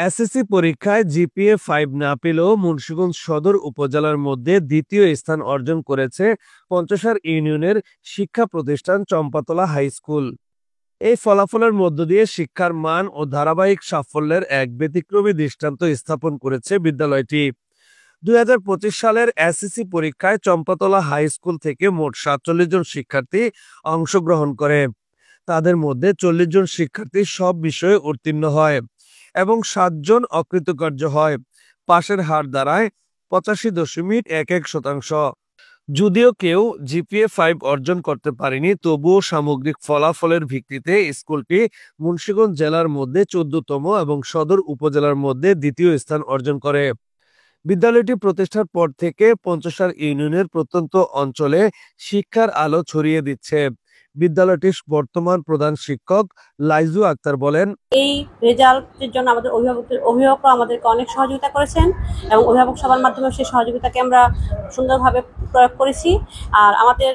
SSC পরীক্ষায় GPA 5 না পেলেও মুন্সিগঞ্জ সদর উপজেলার মধ্যে দ্বিতীয় স্থান অর্জন করেছে পঞ্চসার ইউনিয়নের শিক্ষা প্রতিষ্ঠান চম্পাতলা হাই স্কুল। এই ফলাফলের মধ্য দিয়ে শিক্ষার মান ও ধারাবাহিক সাফল্যের এক ব্যতিক্রমী দৃষ্টান্ত স্থাপন করেছে বিদ্যালয়টি। 2025 সালের এসএসসি পরীক্ষায় চম্পাতলা হাই স্কুল থেকে মোট 47 জন শিক্ষার্থী অংশগ্রহণ করে। তাদের মধ্যে 40 জন শিক্ষার্থী সব বিষয়ে উত্তীর্ণ হয় এবং 7 জন অকৃতকার্য হয়। পাশের হার দাঁড়ায় 85.11%। যদিও কেউ জিপিএ 5 অর্জন করতে পারেনি, তবুও সামগ্রিক ফলাফলের ভিত্তিতে স্কুলটি মুন্সিগঞ্জ জেলার মধ্যে 14তম এবং সদর উপজেলার মধ্যে দ্বিতীয় স্থান অর্জন করে। বিদ্যালয়টি প্রতিষ্ঠার পর থেকে পঞ্চসার ইউনিয়নের প্রত্যন্ত অঞ্চলে শিক্ষার আলো ছড়িয়ে দিচ্ছে। বিদ্যালয়টির বর্তমান প্রধান শিক্ষক লাইজু আক্তার বলেন, এই রেজাল্টের জন্য আমাদের অভিভাবকরা আমাদেরকে অনেক সহযোগিতা করেছেন এবং অভিভাবক সভার মাধ্যমে সেই সহযোগিতাকে আমরা সুন্দরভাবে প্রয়োগ করেছি। আর আমাদের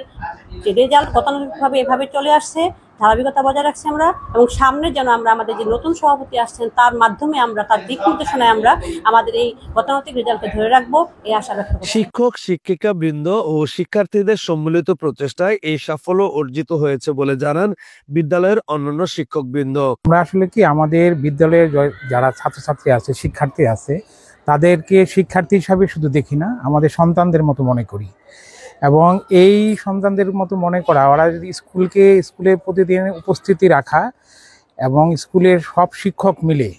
যে রেজাল্ট গতানুগতিকভাবে এভাবে চলে আসছে, ধারাবাহিকতা বজায় রাখছি আমরা, এবং সামনে যেন আমরা আমাদের যে নতুন সভাপতি আসছেন তার মাধ্যমে আমরা তার দিক নির্দেশনায় আমরা আমাদের এই গতানুগতিক রেজাল্টকে ধরে রাখবো এই আশা ব্যক্ত করি। শিক্ষক শিক্ষিকা বৃন্দ ও শিক্ষার্থীদের সম্মিলিত প্রচেষ্টায় এই সাফল্য অর্জিত হয়েছে বলে জানান বিদ্যালয়ের অন্যান্য শিক্ষক বৃন্দ। আমরা আসলে কি আমাদের বিদ্যালয়ের যারা ছাত্রছাত্রী আছে, শিক্ষার্থী আছে, তাদেরকে শিক্ষার্থী হিসাবে শুধু দেখি না, আমাদের সন্তানদের মতো মনে করি। এবং এই সন্তানদের মতো মনে করা, ওরা যদি স্কুলে প্রতিদিন উপস্থিতি রাখা এবং স্কুলের সব শিক্ষক মিলে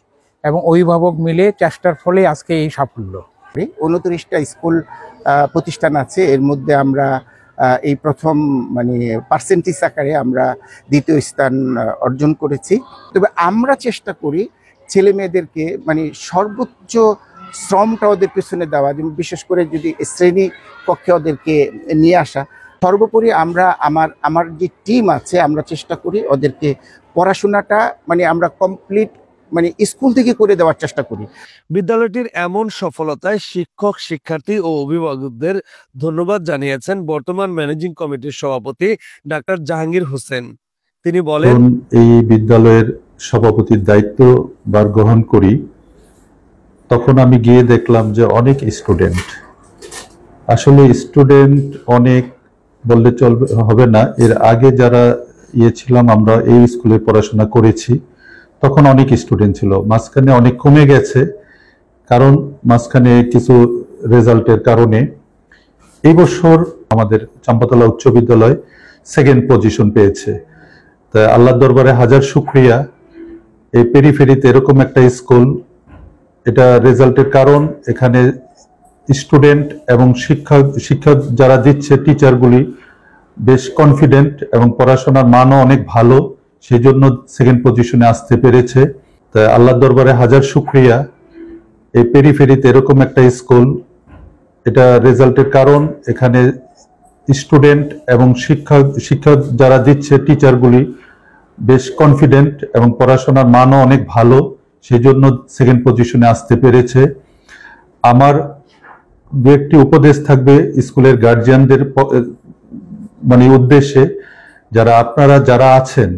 এবং অভিভাবক মিলে চেষ্টার ফলে আজকে এই সাফল্য। 29টা স্কুল প্রতিষ্ঠান আছে, এর মধ্যে আমরা এই প্রথম পার্সেন্টেজ আকারে আমরা দ্বিতীয় স্থান অর্জন করেছি। তবে আমরা চেষ্টা করি ছেলে মেয়েদেরকে সর্বোচ্চ শ্রমটা ওদের পেছনে দেওয়া, যেমন বিশেষ করে যদি শ্রেণী কক্ষে ওদেরকে নিয়ে আসা। সর্বোপরি আমার যে টিম আছে, আমরা চেষ্টা করি ওদেরকে পড়াশোনাটা আমরা কমপ্লিট স্কুল থেকে করে দেওয়ার চেষ্টা করি। বিদ্যালয়টির এমন সফলতায় শিক্ষক, শিক্ষার্থী ও অভিভাবকদের ধন্যবাদ জানিয়েছেন বর্তমান ম্যানেজিং কমিটির সভাপতি ডাক্তার জাহাঙ্গীর হোসেন। তিনি বলেন, এই বিদ্যালয়ের সভাপতির দায়িত্ব গ্রহণ করি, তখন আমি গিয়ে দেখলাম যে অনেক স্টুডেন্ট, আসলে স্টুডেন্ট অনেক বললে হবে না, এর আগে যারা ছিলাম আমরা এই স্কুলে পড়াশোনা করেছি, তখন অনেক স্টুডেন্ট ছিল। মাঝখানে অনেক কমে গেছে, কারণ মাঝখানে কিছু রেজাল্টের কারণে। এই বছর আমাদের চম্পাতলা উচ্চ বিদ্যালয় 2nd পজিশন পেয়েছে। তাই আল্লাহর দরবারে হাজার শুকরিয়া। এই পেরিফেরিতে এরকম একটা স্কুল, এটা রেজাল্টের কারণ এখানে স্টুডেন্ট এবং শিক্ষা যারা দিচ্ছে, টিচারগুলি বেশ কনফিডেন্ট এবং পড়াশোনার মানও অনেক ভালো, সেই জন্য 2nd পজিশনে আসতে পেরেছে। তাই আল্লাহর দরবারে হাজার শুকরিয়া। এই পেরিফেরিতে এরকম একটা স্কুল, এটা রেজাল্টের কারণ এখানে স্টুডেন্ট এবং শিক্ষা যারা দিচ্ছে, টিচারগুলি বেশ কনফিডেন্ট এবং পড়াশোনার মানও অনেক ভালো, সেই জন্য 2nd পজিশনে আসতে পেরেছে। আমার দু একটি উপদেশ থাকবে স্কুলের গার্জিয়ানদের উদ্দেশ্যে, আপনারা যারা আছেন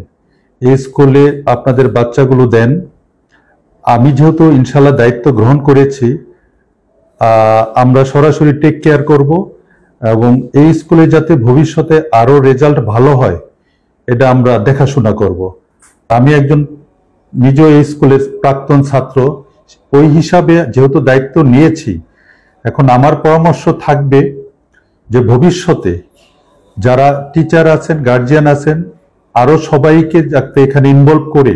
এই স্কুলে আপনাদের বাচ্চাগুলো দেন। আমি যেহেতু ইনশাল্লাহ দায়িত্ব গ্রহণ করেছি, আমরা সরাসরি টেক কেয়ার করব এবং এই স্কুলে যাতে ভবিষ্যতে আরো রেজাল্ট ভালো হয় এটা আমরা দেখাশোনা করব। আমি একজন নিজেও এই স্কুলের প্রাক্তন ছাত্র, ওই হিসাবে যেহেতু দায়িত্ব নিয়েছি, এখন আমার পরামর্শ থাকবে যে ভবিষ্যতে যারা টিচার আছেন, গার্জিয়ান আছেন, আরো সবাইকে যাতে এখানে ইনভলভ করে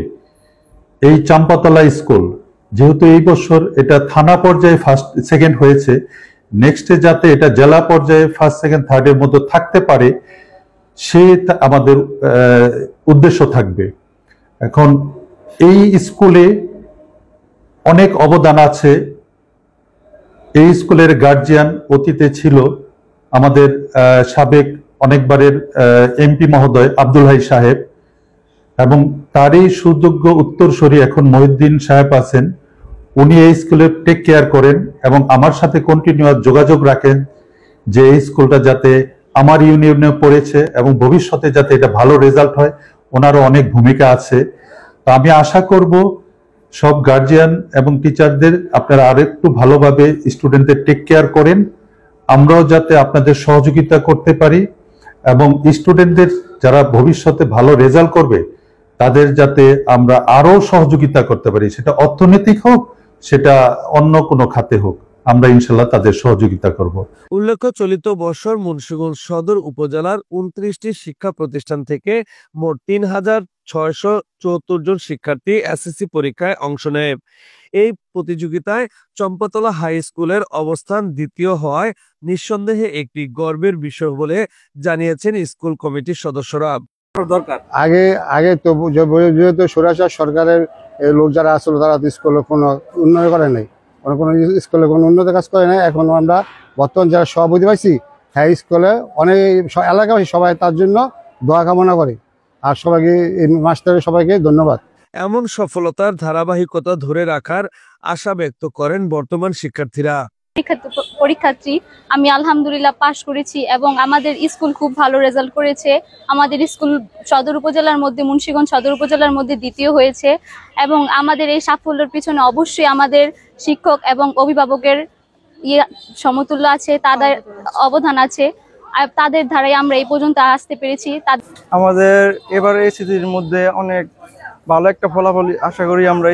এই চম্পাতলা স্কুল, যেহেতু এই বছর এটা থানা পর্যায়ে 1st 2nd হয়েছে, নেক্সটে যাতে এটা জেলা পর্যায়ে 1st 2nd 3rd এর মধ্যে থাকতে পারে, সে আমাদের উদ্দেশ্য থাকবে। এখন এই স্কুলে অনেক অবদান আছে। এই স্কুলের গার্জিয়ান অতীতে ছিল আমাদের সাবেক অনেকবারের এমপি মহোদয় আব্দুল হাই সাহেব, এবং তারই সুযোগ্য উত্তরসূরি এখন মহিউদ্দিন সাহেব আছেন। উনি এই স্কুলে টেক কেয়ার করেন এবং আমার সাথে কন্টিনিউয়াস যোগাযোগ রাখেন যে এই স্কুলটা যাতে আমার ইউনিয়নে পড়েছে এবং ভবিষ্যতে যাতে এটা ভালো রেজাল্ট হয়, ওনারও অনেক ভূমিকা আছে। তো আমি আশা করব সব গার্জিয়ান এবং টিচারদের আপনারা আরেকটু ভালোভাবে স্টুডেন্টদের টেক কেয়ার করেন, আমরাও যাতে আপনাদের সহযোগিতা করতে পারি এবং স্টুডেন্টদের যারা ভবিষ্যতে ভালো রেজাল্ট করবে তাদের যাতে আমরা আরো সহযোগিতা করতে পারি, সেটা অর্থনৈতিক হোক, সেটা অন্য কোনো খাতে হোক, আমরা ইনশাল্লাহ তাদের সহযোগিতা করব। উল্লেখ্য, চলিত বছর মুন্সিগঞ্জ সদর উপজেলার 29টি শিক্ষা প্রতিষ্ঠান থেকে মোট 3,674 জন শিক্ষার্থী এসএসসি পরীক্ষায় অংশ নেয়। এই প্রতিযোগিতায় চম্পাতলা হাই স্কুলের অবস্থান দ্বিতীয় হওয়ায় নিঃসন্দেহে একটি গর্বের বিষয় বলে জানিয়েছেন স্কুল কমিটির সদস্যরা। আগে আগে তো যেহেতু সরাসরি সরকারের লোক যারা আসলে তারা স্কুলে কোনো উন্নয়ন করে নাই, কোনো স্কুলে কোনো উন্নত কাজ করে নাই। এখন আমরা বর্তমান যারা সভাপতি পাইছি হাই স্কুলে অনেক এলাকাবাসী সবাই তার জন্য দোয়া কামনা করে, আর সবাইকে মাস্টারের সবাইকে ধন্যবাদ। এমন সফলতার ধারাবাহিকতা ধরে রাখার আশা ব্যক্ত করেন বর্তমান শিক্ষার্থীরা। পরীক্ষার্থী আমি আলহামদুলিল্লাহ পাশ করেছি এবং আমাদের স্কুল খুব ভালো রেজাল্ট করেছে। আমাদের স্কুল সদর উপজেলার মধ্যে, মুন্সিগঞ্জ সদর উপজেলার মধ্যে দ্বিতীয় হয়েছে এবং আমাদের এই সাফল্যের পিছনে অবশ্যই আমাদের শিক্ষক এবং অভিভাবকের সমতুল্য আছে, তাদের অবদান আছে, আর তাদের ধারায় আমরা এই পর্যন্ত আসতে পেরেছি। আমাদের এবার এসএসসির মধ্যে অনেক ভালো একটা ফলাফল আশা করি আমরা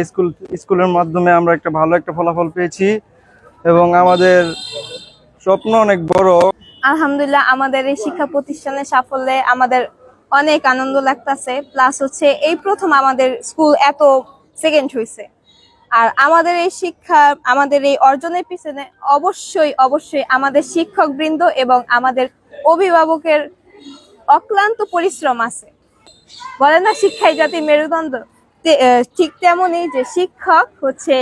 স্কুলের মাধ্যমে আমরা একটা ভালো একটা ফলাফল পেয়েছি এবং আমাদের স্বপ্ন অনেক বড়। আলহামদুলিল্লাহ আমাদের এই শিক্ষা প্রতিষ্ঠানের সাফল্যে আমাদের অনেক আনন্দ লাগতেছে। প্লাস হচ্ছে এই প্রথম আমাদের স্কুল এত সেকেন্ড হয়েছে। আর আমাদের এই শিক্ষা, আমাদের এই অর্জনের পিছনে অবশ্যই অবশ্যই আমাদের শিক্ষকবৃন্দ এবং আমাদের অভিভাবকের অক্লান্ত পরিশ্রম আছে। বলে না শিক্ষাই জাতির মেরুদণ্ড, ঠিক তেমনই যে শিক্ষক হচ্ছে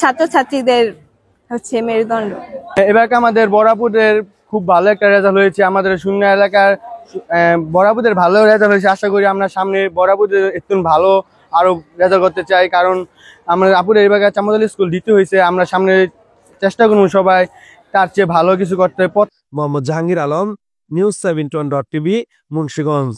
ছাত্রছাত্রীদের হচ্ছে মেরুদণ্ড। এবার আমাদের বরাপুরের খুব ভালো একটা রেজাল্ট হয়েছে, আমাদের শূন্য এলাকার বরাপুরের ভালো রেজাল্ট হয়েছে। আশা করি আমরা সামনে বরাপুরের একটু ভালো আরো রেজাল্ট করতে চাই, কারণ আমরা আপুরের এলাকার চাম্পাতলা স্কুল দ্বিতীয় হয়েছে। আমরা সামনে চেষ্টা করব সবাই তার চেয়ে ভালো কিছু করতে। Mohammad Jahangir Alam, news 71.tv, Munshiganj.